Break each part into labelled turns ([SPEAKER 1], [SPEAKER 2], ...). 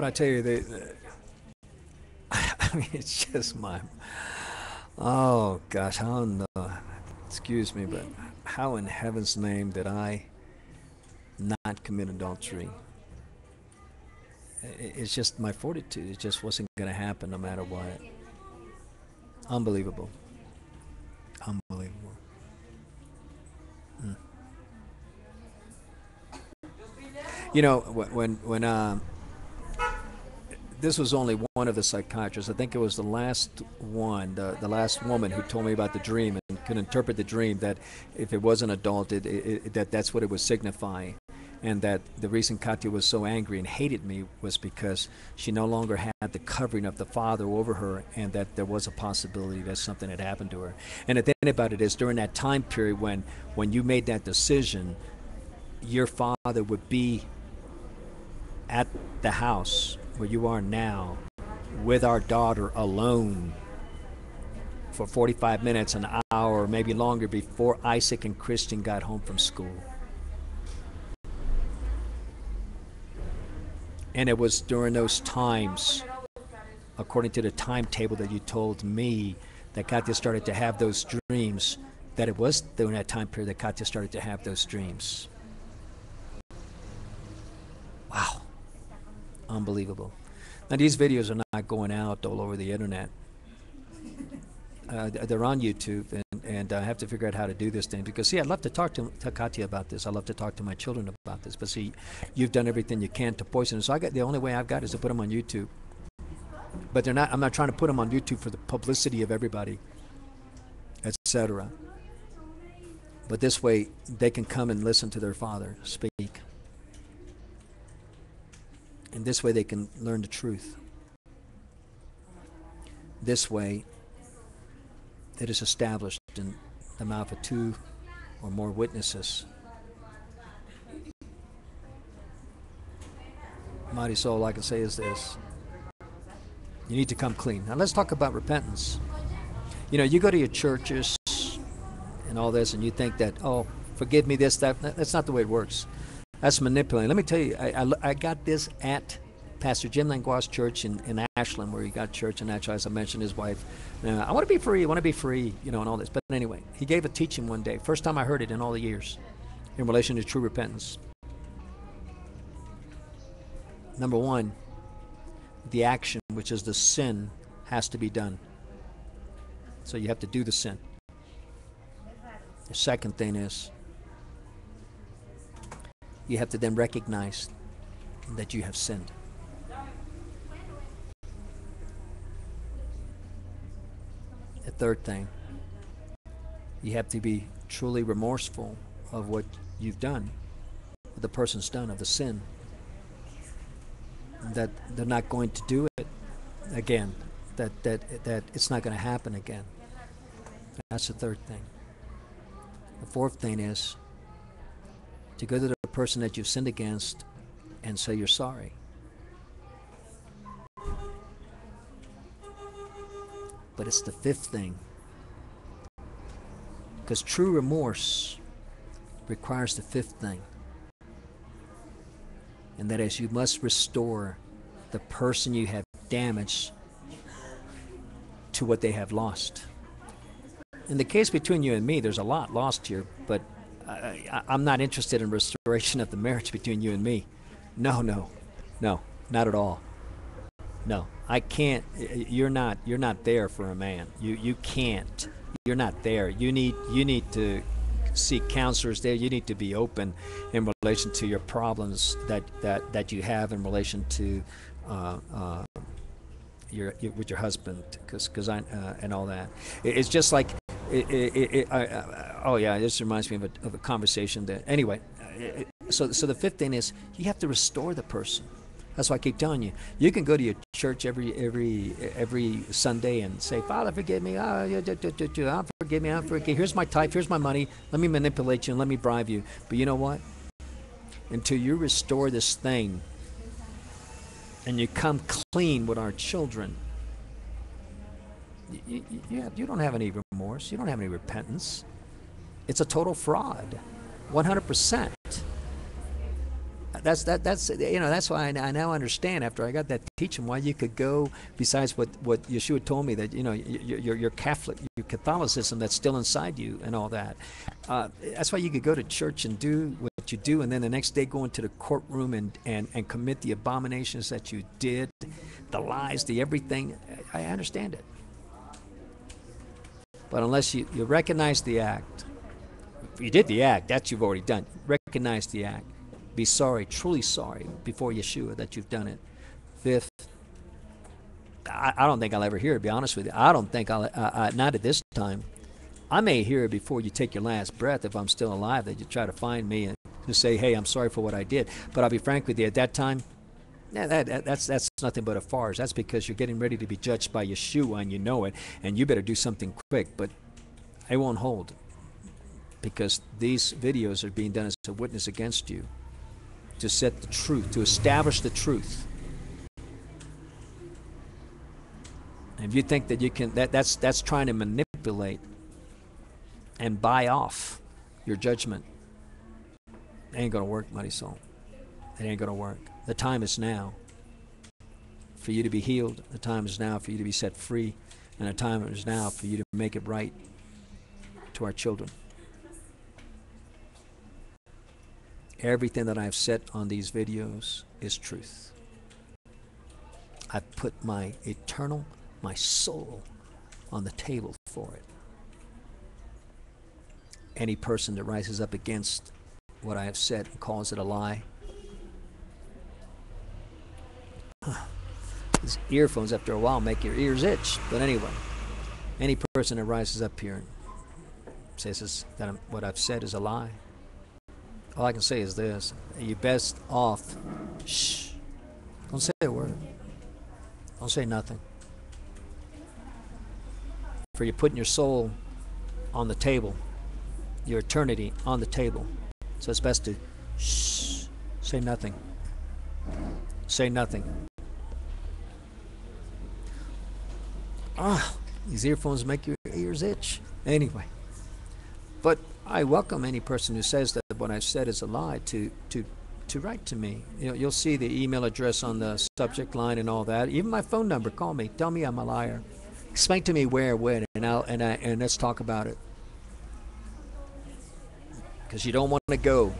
[SPEAKER 1] But I tell you, I mean, it's just oh gosh, how in the, excuse me, but how in heaven's name did I not commit adultery? It's just my fortitude. It just wasn't going to happen no matter what. Unbelievable. Unbelievable. Mm. You know, when this was only one of the psychiatrists. I think it was the last one, the last woman who told me about the dream and could interpret the dream that if it was an adult, that's what it was signifying. And that the reason Katya was so angry and hated me was because she no longer had the covering of the father over her, and that there was a possibility that something had happened to her. And the thing about it is, during that time period when you made that decision, your father would be at the house where you are now with our daughter alone for 45 minutes, an hour, maybe longer, before Isaac and Christian got home from school. And it was during those times, according to the timetable that you told me, that Katya started to have those dreams, that it was during that time period that Katya started to have those dreams. Wow. Unbelievable. Now, these videos are not going out all over the internet. They're on YouTube, and I have to figure out how to do this thing. Because, see, I'd love to talk to Katya about this. I'd love to talk to my children about this. But, see, you've done everything you can to poison it. So the only way I've got is to put them on YouTube. But I'm not trying to put them on YouTube for the publicity of everybody, etc. But this way, they can come and listen to their father speak. And this way they can learn the truth. This way it is established in the mouth of two or more witnesses. Marisol, all I can say is this. You need to come clean. Now let's talk about repentance. You know, you go to your churches and all this, and you think that, oh, forgive me this, that. That's not the way it works. That's manipulating. Let me tell you, I got this at Pastor Jim Langlois' church in Ashland, where he got church. And actually, as I mentioned, his wife, I want to be free, you know, and all this. But anyway, he gave a teaching one day. First time I heard it in all the years in relation to true repentance. Number one, the action, which is the sin, has to be done. So you have to do the sin. The second thing is, you have to then recognize that you have sinned. The third thing, you have to be truly remorseful of what you've done, what the person's done, of the sin, that they're not going to do it again, that it's not going to happen again. That's the third thing. The fourth thing is to go to the person that you've sinned against and say you're sorry. But it's the fifth thing, because true remorse requires the fifth thing, and that is you must restore the person you have damaged to what they have lost. In the case between you and me, there's a lot lost here, but I'm not interested in restoration of the marriage between you and me. No, not at all. No, I can't. You're not there for a man. You can't. You're not there. You need to seek counselors there. You need to be open in relation to your problems that you have in relation to with your husband, because I and all that. It's just like. Oh yeah, this reminds me of a conversation that. Anyway, so the fifth thing is you have to restore the person. That's why I keep telling you. You can go to your church every Sunday and say, Father, forgive me. Forgive me. Here's my tithe. Here's my money. Let me manipulate you and let me bribe you. But you know what? Until you restore this thing and you come clean with our children, you don't have any remorse. You don't have any repentance. It's a total fraud, 100%. That's that's why I now understand after I got that teaching why you could go besides what Yeshua told me that your Catholicism that's still inside you and all that. That's why you could go to church and do what you do, and then the next day go into the courtroom and commit the abominations that you did, the lies, the everything. I understand it, but unless you recognize the act, you did the act that you've already done. Recognize the act. Be sorry, truly sorry, before Yeshua that you've done it. Fifth, I don't think I'll ever hear it, to be honest with you. I don't think not at this time. I may hear it before you take your last breath if I'm still alive, that you try to find me and say, hey, I'm sorry for what I did. But I'll be frank with you, at that time, that's nothing but a farce. That's because you're getting ready to be judged by Yeshua and you know it, and you better do something quick. But I won't hold, because these videos are being done as a witness against you, to set the truth, to establish the truth. And if you think that you can, that's trying to manipulate and buy off your judgment, it ain't going to work, Marisol. It ain't going to work. The time is now for you to be healed. The time is now for you to be set free. And the time is now for you to make it right to our children. Everything that I've said on these videos is truth. I've put my soul on the table for it. Any person that rises up against what I have said and calls it a lie, these earphones after a while make your ears itch. But anyway, any person that rises up here and says that what I've said is a lie, all I can say is this: you're best off. Shh. Don't say a word. Don't say nothing. For you're putting your soul on the table, your eternity on the table. So it's best to shh. Say nothing. Say nothing. These earphones make your ears itch. Anyway. But I welcome any person who says that what I've said is a lie to write to me. You'll see the email address on the subject line and all that. Even my phone number. Call me. Tell me I'm a liar. Explain to me where, when, and let's talk about it. Because you don't want to go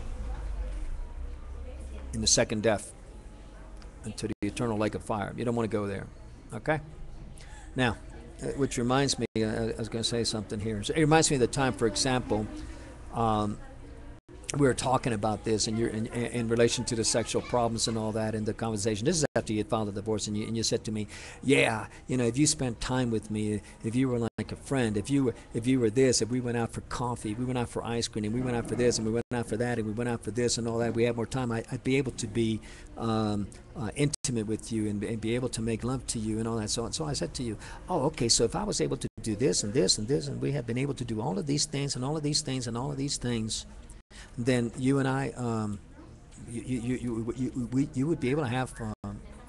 [SPEAKER 1] in the second death into the eternal lake of fire. You don't want to go there. Okay? Now, which reminds me, I was going to say something here. So it reminds me of the time, for example, we were talking about this in relation to the sexual problems and all that in the conversation. This is after you had filed a divorce, and you said to me, yeah, if you spent time with me, if you were like a friend, if you were this, if we went out for coffee, we went out for ice cream, and we went out for this, and we went out for that, and we went out for this and all that, we had more time, I'd be able to be intimate with you and be able to make love to you and all that. So I said to you, oh, okay, so if I was able to do this and this and this, and we have been able to do all of these things and all of these things and all of these things, then you and I, you would be able to have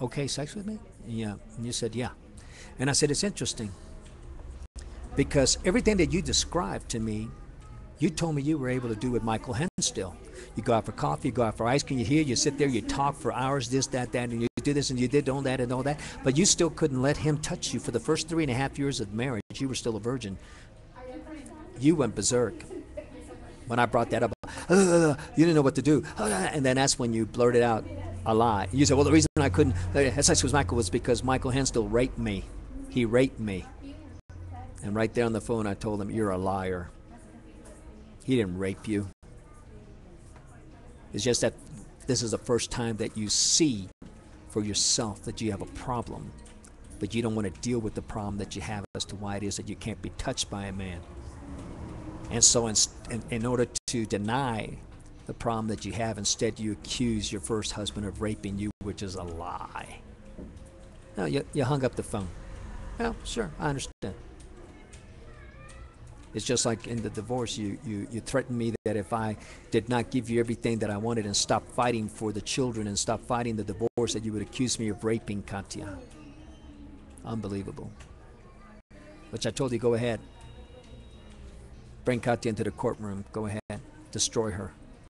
[SPEAKER 1] okay sex with me? Yeah. And you said, yeah. And I said, it's interesting, because everything that you described to me, you told me you were able to do with Michael Henstill. You go out for coffee, you go out for ice cream, you sit there, you talk for hours, this, that, and you do this and you did all that and all that, but you still couldn't let him touch you for the first 3.5 years of marriage. You were still a virgin. You went berserk when I brought that up. You didn't know what to do. And then that's when you blurted out a lie. You said, well, the reason I couldn't have sex with Michael was because Michael Henstill raped me. He raped me. And right there on the phone, I told him, you're a liar. He didn't rape you. It's just that this is the first time that you see for yourself that you have a problem, but you don't want to deal with the problem that you have as to why it is that you can't be touched by a man. And so in order to deny the problem that you have, instead you accuse your first husband of raping you, which is a lie. No, you hung up the phone. Well, sure, I understand. It's just like in the divorce, you threatened me that if I did not give you everything that I wanted and stop fighting for the children and stop fighting the divorce, that you would accuse me of raping Katya. Unbelievable. Which I told you, go ahead. Bring Katya into the courtroom. Go ahead. Destroy her.